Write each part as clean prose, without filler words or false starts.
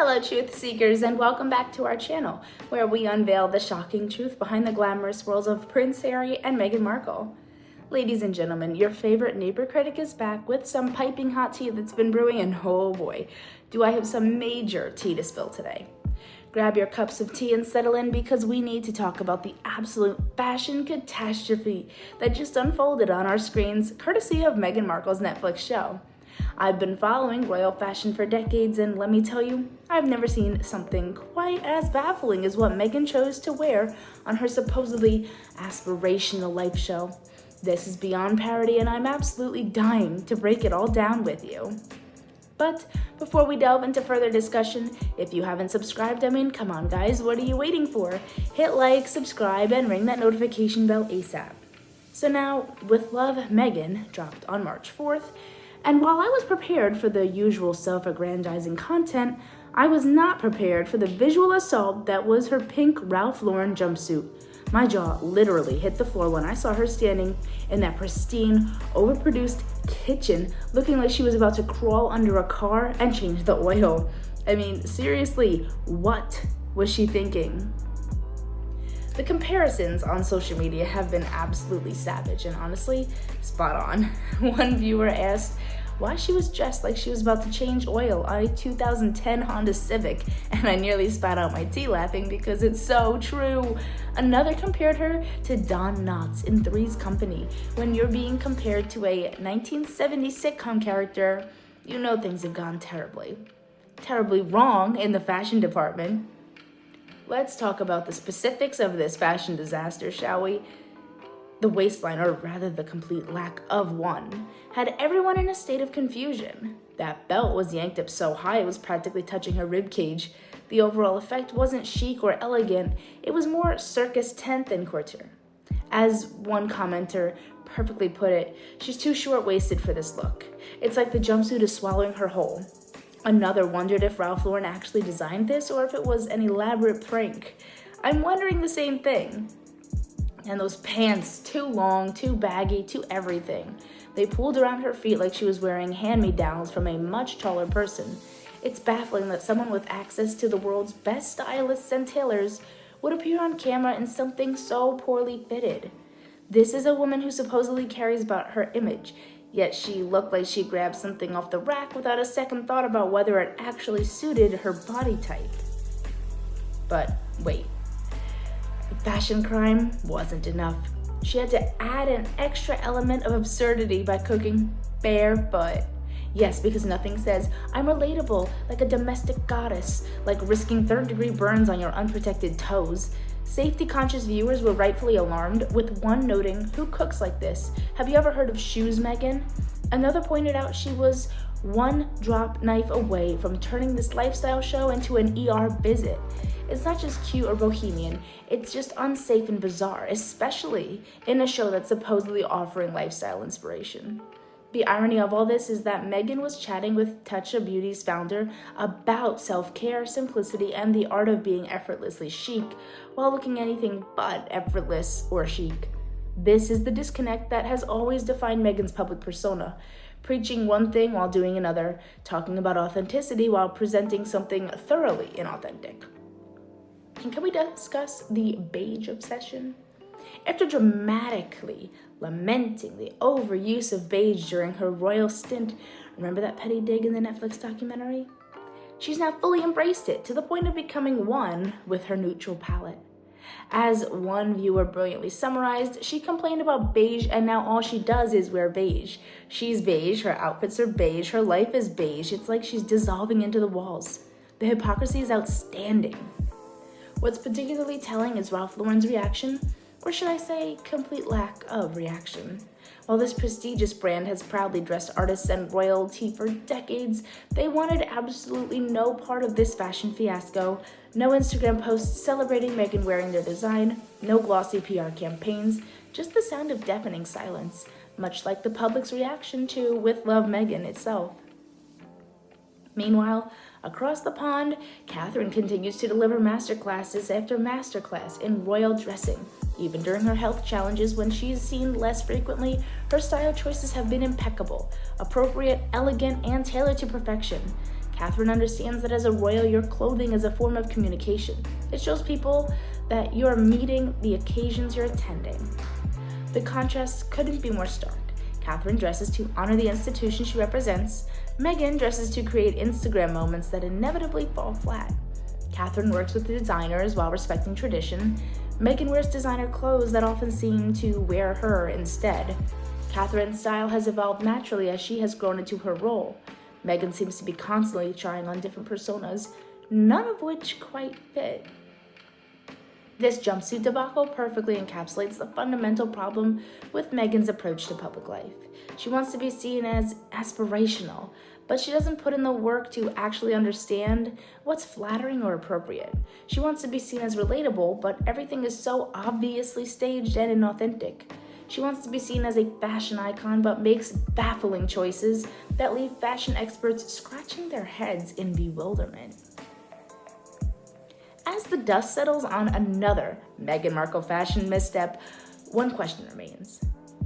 Hello truth seekers, and welcome back to our channel where we unveil the shocking truth behind the glamorous worlds of Prince Harry and Meghan Markle. Ladies and gentlemen, your favorite neighbor critic is back with some piping hot tea that's been brewing, and oh boy, do I have some major tea to spill today. Grab your cups of tea and settle in, because we need to talk about the absolute fashion catastrophe that just unfolded on our screens courtesy of Meghan Markle's Netflix show. I've been following royal fashion for decades, and let me tell you, I've never seen something quite as baffling as what Meghan chose to wear on her supposedly aspirational life show. This is beyond parody, and I'm absolutely dying to break it all down with you. But before we delve into further discussion, if you haven't subscribed, come on guys, what are you waiting for? Hit like, subscribe, and ring that notification bell ASAP. So now, With Love, Meghan dropped on March 4th, and while I was prepared for the usual self-aggrandizing content, I was not prepared for the visual assault that was her pink Ralph Lauren jumpsuit. My jaw literally hit the floor when I saw her standing in that pristine, overproduced kitchen looking like she was about to crawl under a car and change the oil. Seriously, what was she thinking? The comparisons on social media have been absolutely savage and honestly, spot on. One viewer asked why she was dressed like she was about to change oil on a 2010 Honda Civic, and I nearly spat out my tea laughing because it's so true. Another compared her to Don Knotts in Three's Company. When you're being compared to a 1970s sitcom character, you know things have gone terribly wrong in the fashion department. Let's talk about the specifics of this fashion disaster, shall we? The waistline, or rather the complete lack of one, had everyone in a state of confusion. That belt was yanked up so high it was practically touching her ribcage. The overall effect wasn't chic or elegant, it was more circus tent than couture. As one commenter perfectly put it, she's too short-waisted for this look. It's like the jumpsuit is swallowing her whole. Another wondered if Ralph Lauren actually designed this or if it was an elaborate prank. I'm wondering the same thing. And those pants, too long, too baggy, too everything. They pulled around her feet like she was wearing hand-me-downs from a much taller person. It's baffling that someone with access to the world's best stylists and tailors would appear on camera in something so poorly fitted. This is a woman who supposedly cares about her image, yet she looked like she grabbed something off the rack without a second thought about whether it actually suited her body type. But wait. Fashion crime wasn't enough. She had to add an extra element of absurdity by cooking barefoot. Yes, because nothing says, I'm relatable, like a domestic goddess, like risking third-degree burns on your unprotected toes. Safety-conscious viewers were rightfully alarmed, with one noting, who cooks like this? Have you ever heard of shoes, Meghan? Another pointed out she was one drop knife away from turning this lifestyle show into an ER visit. It's not just cute or bohemian, it's just unsafe and bizarre, especially in a show that's supposedly offering lifestyle inspiration. The irony of all this is that Meghan was chatting with Touch of Beauty's founder about self-care, simplicity, and the art of being effortlessly chic, while looking anything but effortless or chic. This is the disconnect that has always defined Meghan's public persona, preaching one thing while doing another, talking about authenticity while presenting something thoroughly inauthentic. And can we discuss the beige obsession? After dramatically lamenting the overuse of beige during her royal stint, remember that petty dig in the Netflix documentary? She's now fully embraced it to the point of becoming one with her neutral palette. As one viewer brilliantly summarized, she complained about beige and now all she does is wear beige. She's beige, her outfits are beige, her life is beige. It's like she's dissolving into the walls. The hypocrisy is outstanding. What's particularly telling is Ralph Lauren's reaction, or should I say, complete lack of reaction. While this prestigious brand has proudly dressed artists and royalty for decades, they wanted absolutely no part of this fashion fiasco. No Instagram posts celebrating Meghan wearing their design, no glossy PR campaigns, just the sound of deafening silence, much like the public's reaction to With Love, Meghan itself. Meanwhile, across the pond, Catherine continues to deliver masterclasses after masterclass in royal dressing. Even during her health challenges, when she is seen less frequently, her style choices have been impeccable, appropriate, elegant, and tailored to perfection. Catherine understands that as a royal, your clothing is a form of communication. It shows people that you're meeting the occasions you're attending. The contrast couldn't be more stark. Catherine dresses to honor the institution she represents. Meghan dresses to create Instagram moments that inevitably fall flat. Catherine works with the designers while respecting tradition. Meghan wears designer clothes that often seem to wear her instead. Catherine's style has evolved naturally as she has grown into her role. Meghan seems to be constantly trying on different personas, none of which quite fit. This jumpsuit debacle perfectly encapsulates the fundamental problem with Meghan's approach to public life. She wants to be seen as aspirational, but she doesn't put in the work to actually understand what's flattering or appropriate. She wants to be seen as relatable, but everything is so obviously staged and inauthentic. She wants to be seen as a fashion icon, but makes baffling choices that leave fashion experts scratching their heads in bewilderment. As the dust settles on another Meghan Markle fashion misstep, one question remains.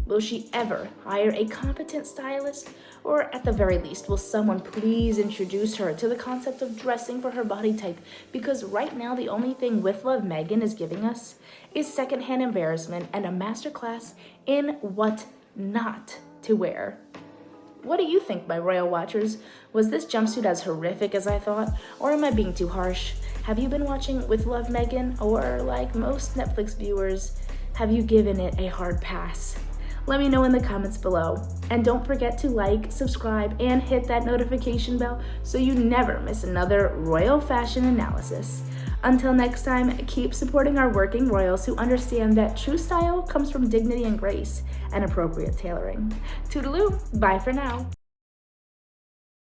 Will she ever hire a competent stylist? Or at the very least, will someone please introduce her to the concept of dressing for her body type? Because right now, the only thing With Love Meghan is giving us is secondhand embarrassment and a masterclass in what not to wear. What do you think, my royal watchers? Was this jumpsuit as horrific as I thought? Or am I being too harsh? Have you been watching With Love Meghan? Or like most Netflix viewers, have you given it a hard pass? Let me know in the comments below. And don't forget to like, subscribe, and hit that notification bell so you never miss another royal fashion analysis. Until next time, keep supporting our working royals who understand that true style comes from dignity and grace and appropriate tailoring. Toodaloo, bye for now.